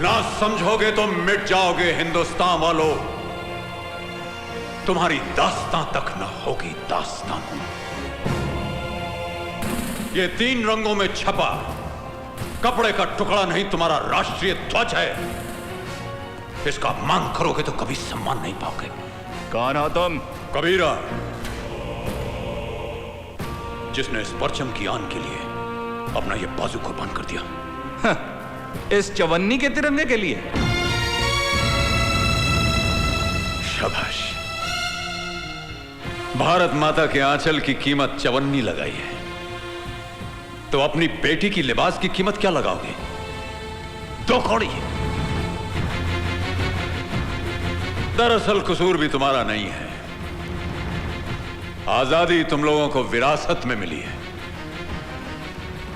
ना समझोगे तो मिट जाओगे हिंदुस्तान वालों। तुम्हारी दास्तां तक न होगी दास्तां। ये 3 रंगों में छपा कपड़े का टुकड़ा नहीं तुम्हारा राष्ट्रीय ध्वज है। इसका मांग करोगे तो कभी सम्मान नहीं पाओगे। कौन हो तुम? कबीरा, जिसने इस परचम की आन के लिए अपना ये बाजू कुर्बान कर दिया। इस चवन्नी के तिरंगे के लिए? शाबाश। भारत माता के आंचल की कीमत चवन्नी लगाई है, तो अपनी बेटी की लिबास की कीमत क्या लगाओगे? 2 कौड़ी। दरअसल कसूर भी तुम्हारा नहीं है। आजादी तुम लोगों को विरासत में मिली है।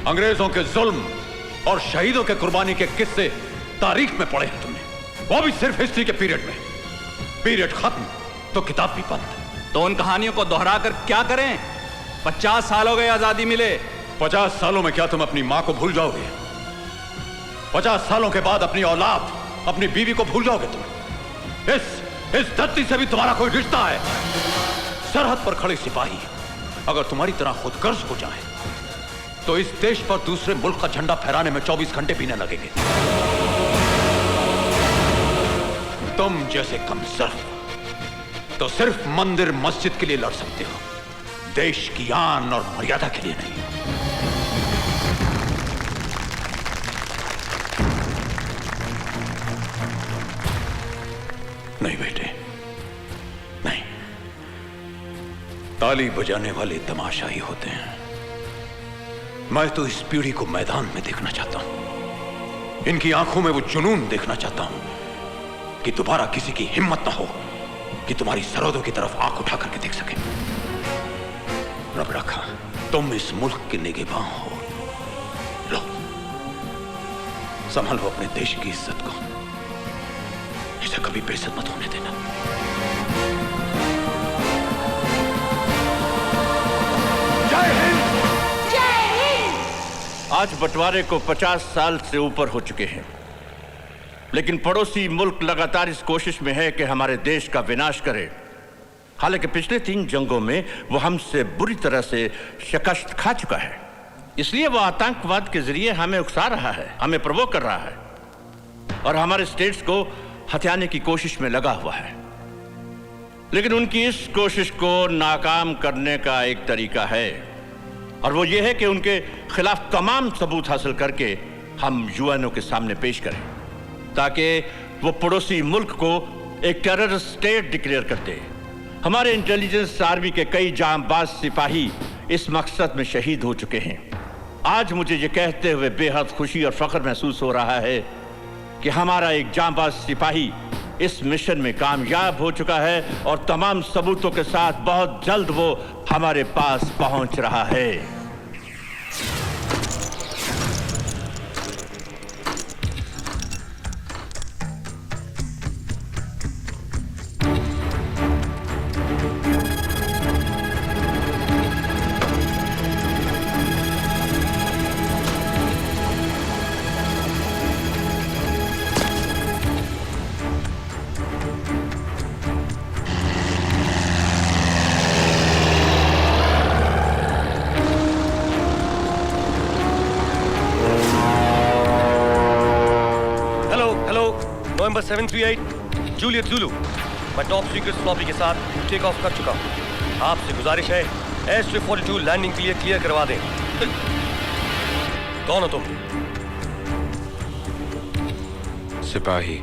अंग्रेजों के जुल्म और शहीदों के कुर्बानी के किस्से तारीख में पढ़े हैं तुमने, वो भी सिर्फ हिस्ट्री के पीरियड में। पीरियड खत्म तो किताब भी बंद। तो उन कहानियों को दोहरा कर क्या करें? 50 साल हो गए आजादी मिले। 50 सालों में क्या तुम अपनी मां को भूल जाओगे? 50 सालों के बाद अपनी औलाद, अपनी बीवी को भूल जाओगे तुम? इस धरती से भी तुम्हारा कोई रिश्ता है? सरहद पर खड़े सिपाही अगर तुम्हारी तरह खुदगर्ज हो जाए तो इस देश पर दूसरे मुल्क का झंडा फहराने में 24 घंटे भी न लगेंगे। तुम जैसे कमजोर तो सिर्फ मंदिर मस्जिद के लिए लड़ सकते हो, देश की आन और मर्यादा के लिए नहीं। नहीं बेटे, नहीं। ताली बजाने वाले तमाशा ही होते हैं। मैं तो इस पीढ़ी को मैदान में देखना चाहता हूं। इनकी आंखों में वो जुनून देखना चाहता हूं कि दोबारा किसी की हिम्मत ना हो कि तुम्हारी सरहदों की तरफ आंख उठा करके देख सके। रब रखा तुम इस मुल्क के निगहबान हो। लो, संभालो अपने देश की इज्जत को। इसे कभी बेइज्जत मत होने देना। जय हिंद! जय हिंद! आज बंटवारे को 50 साल से ऊपर हो चुके हैं, लेकिन पड़ोसी मुल्क लगातार इस कोशिश में है कि हमारे देश का विनाश करे। हालांकि पिछले 3 जंगों में वो हमसे बुरी तरह से शिकस्त खा चुका है, इसलिए वो आतंकवाद के जरिए हमें उकसा रहा है, हमें प्रवोक कर रहा है और हमारे स्टेट्स को हथियाने की कोशिश में लगा हुआ है। लेकिन उनकी इस कोशिश को नाकाम करने का एक तरीका है, और वो ये है कि उनके खिलाफ तमाम सबूत हासिल करके हम यूएनओ के सामने पेश करें, ताकि वो पड़ोसी मुल्क को एक टेररिस्ट स्टेट डिक्लेयर करते। हमारे इंटेलिजेंस आर्मी के कई जांबाज सिपाही इस मकसद में शहीद हो चुके हैं। आज मुझे ये कहते हुए बेहद खुशी और फख्र महसूस हो रहा है कि हमारा एक जांबाज सिपाही इस मिशन में कामयाब हो चुका है और तमाम सबूतों के साथ बहुत जल्द वो हमारे पास पहुंच रहा है। नंबर 738 जूलियट ज़ुलू, मैं टॉप सीक्रेट फ्लॉपी के साथ टेक ऑफ कर चुका हूँ। आपसे गुजारिश है एयरस्ट्रिप 42 लैंडिंग के लिए क्लियर करवा दें। कौन हो तुम? सिपाही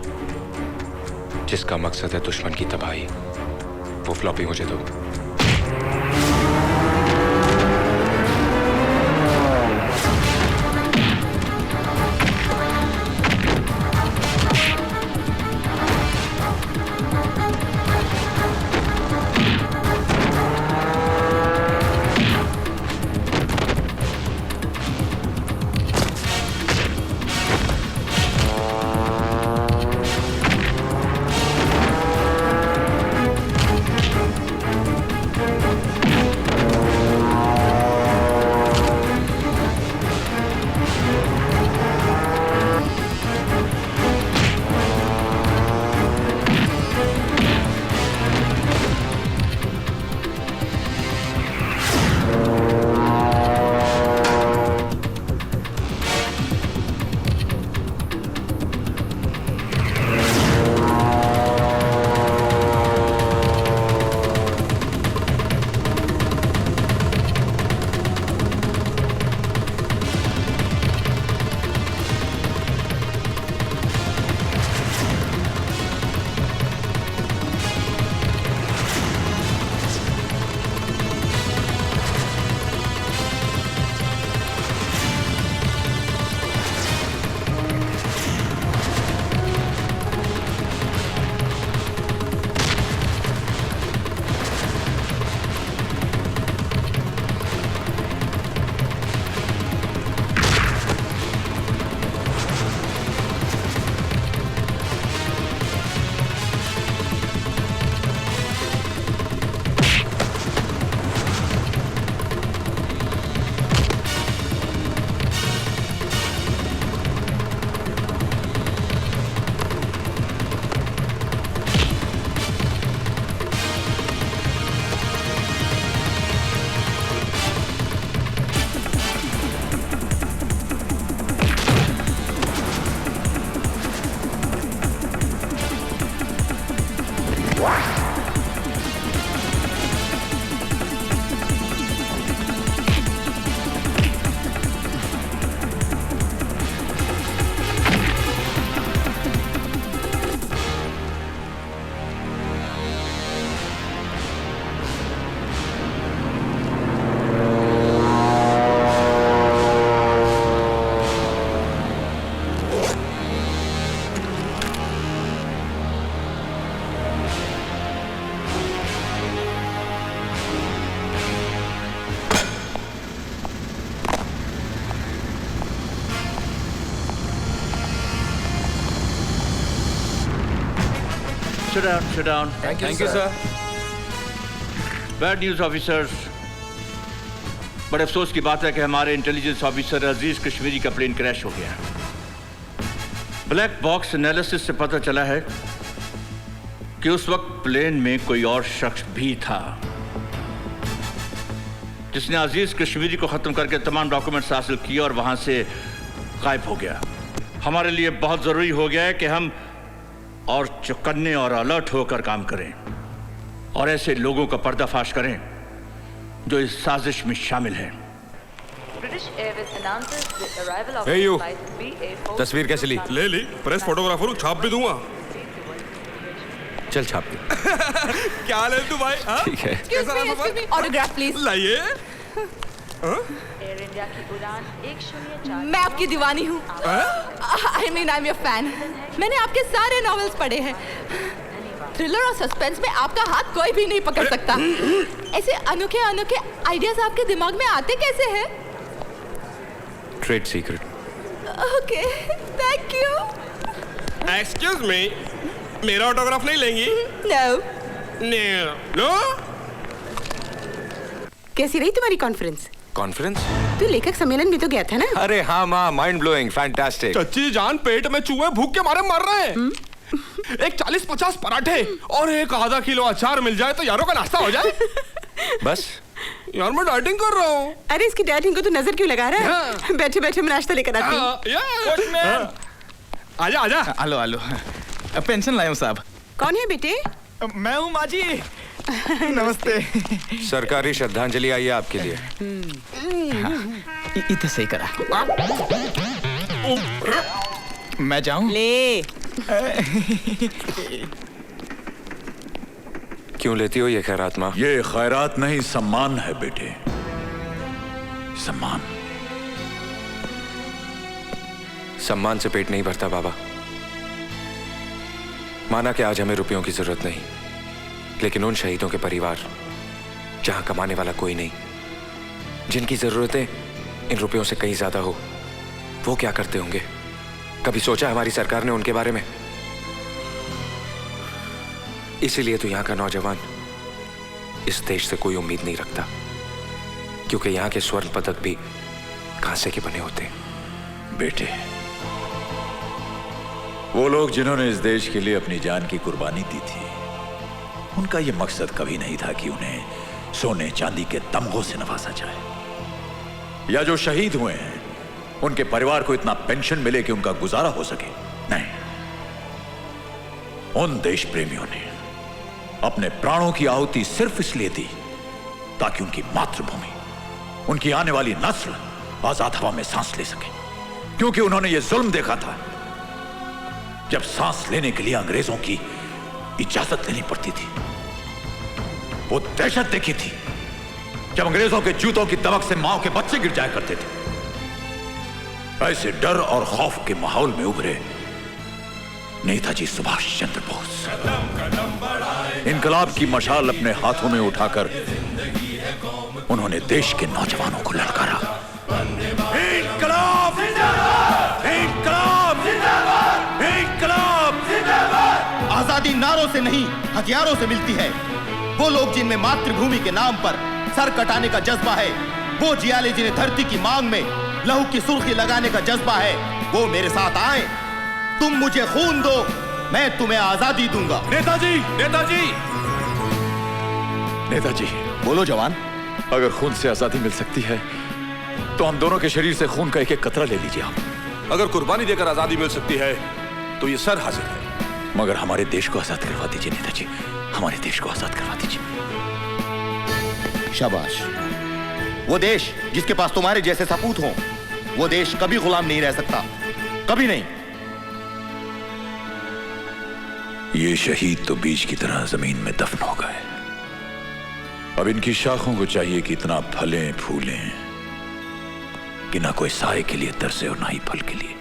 जिसका मकसद है दुश्मन की तबाही। वो फ्लॉपी मुझे दो। Sit down. Thank you, sir. Bad news officers, बड़े अफसोस की बात है कि हमारे इंटेलिजेंस ऑफिसर अजीज कश्मीरी का प्लेन क्रैश हो गया। ब्लैक बॉक्स एनालिसिस से पता चला है कि उस वक्त प्लेन में कोई और शख्स भी था जिसने अजीज कश्मीरी को खत्म करके तमाम डॉक्यूमेंट्स हासिल किए और वहां से गायब हो गया। हमारे लिए बहुत जरूरी हो गया है कि हम और चौकन्ने और अलर्ट होकर काम करें और ऐसे लोगों का पर्दाफाश करें जो इस साजिश में शामिल हैं। Hey you, तस्वीर कैसे ली? ले ली, प्रेस फोटोग्राफर हूँ, छाप भी दूंगा। चल छाप दे। क्या ले तू भाई? ठीक है। कैसा रहा सफर? Autograph please. लाइए। एयर इंडिया की उड़ान 104। मैं आपकी दीवानी हूँ। I mean I am your fan. मैंने आपके सारे नॉवेल्स पढ़े हैं। थ्रिलर और सस्पेंस में आपका हाथ कोई भी नहीं पकड़ सकता। ऐसे अनोखे अनोखे आइडियाज आपके दिमाग में आते कैसे हैं? Trade secret. Okay, thank you. Excuse me, मेरा ऑटोग्राफ नहीं लेंगी? नो। नो? कैसी रही तुम्हारी कॉन्फ्रेंस? कॉन्फ्रेंस? तू लेखक सम्मेलन में तो गया था ना? अरे हाँ माँ, माइंड ब्लोइंग, फैंटास्टिक। चच्ची जान, पेट में चूहे भूख के मारे मर रहे हैं। एक 40-50 पराठे और एक आधा किलो अचार मिल जाए तो यारों का नाश्ता हो जाए। बस यार मैं डाइटिंग कर रहा हूँ। अरे इसकी डाइटिंग को तू नजर क्यों लगा रहा है? बैठे बैठे मैं नाश्ता लेकर आती हूँ। आजा आजा। आलो आलो, पेंशन लाया हूँ साहब। कौन है बेटे? मैं हूँ माँ जी। नमस्ते। सरकारी श्रद्धांजलि आई है आपके लिए। इतना सही करा। मैं जाऊँ? ले। क्यों लेती हो ये खैरात माँ? ये खैरात नहीं, सम्मान है बेटे, सम्मान। सम्मान से पेट नहीं भरता बाबा। माना कि आज हमें रुपयों की जरूरत नहीं, लेकिन उन शहीदों के परिवार जहां कमाने वाला कोई नहीं, जिनकी जरूरतें इन रुपयों से कहीं ज्यादा हो, वो क्या करते होंगे? कभी सोचा हमारी सरकार ने उनके बारे में? इसीलिए तो यहां का नौजवान इस देश से कोई उम्मीद नहीं रखता, क्योंकि यहां के स्वर्ण पदक भी कांसे के बने होते हैं। बेटे, वो लोग जिन्होंने इस देश के लिए अपनी जान की कुर्बानी दी थी, उनका यह मकसद कभी नहीं था कि उन्हें सोने चांदी के तमगों से नवाजा जाए, या जो शहीद हुए हैं उनके परिवार को इतना पेंशन मिले कि उनका गुजारा हो सके। नहीं, उन देश प्रेमियों ने अपने प्राणों की आहुति सिर्फ इसलिए दी ताकि उनकी मातृभूमि, उनकी आने वाली नस्ल आजाद हवा में सांस ले सके। क्योंकि उन्होंने यह जुल्म देखा था, जब सांस लेने के लिए अंग्रेजों की इजाजत लेनी पड़ती थी। वो दहशत देखी थी जब अंग्रेजों के जूतों की दमक से मां के बच्चे गिर जाया करते थे। ऐसे डर और खौफ के माहौल में उभरे नेताजी सुभाष चंद्र बोस। इनकलाब की मशाल अपने हाथों में उठाकर उन्होंने देश के नौजवानों को ललकारा। इनकलाब जिंदाबाद! इनकलाब जिंदाबाद! इनकलाब जिंदाबाद! आजादी नारों से नहीं, हथियारों से मिलती है। वो लोग जिनमें मातृभूमि के नाम पर सर कटाने का जज्बा है, वो जियाले जिन्हें धरती की मांग में लहू की सुर्खी लगाने का जज्बा है, वो मेरे साथ आए। तुम मुझे खून दो, मैं तुम्हें आजादी दूंगा। नेताजी, नेताजी, नेताजी, बोलो जवान। अगर खून से आजादी मिल सकती है तो हम दोनों के शरीर से खून का एक एक कतरा ले लीजिए आप। अगर कुर्बानी देकर आजादी मिल सकती है तो ये सर हाजिर है। मगर हमारे देश को आजाद करवा दीजिए नेताजी, हमारे देश को आजाद करवा दीजिए। शाबाश। वो देश जिसके पास तुम्हारे जैसे सपूत हों, वो देश कभी गुलाम नहीं रह सकता, कभी नहीं। ये शहीद तो बीज की तरह जमीन में दफन हो गए। अब इनकी शाखों को चाहिए कि इतना फलें फूलें कि ना कोई साए के लिए तरसे और ना ही फल के लिए।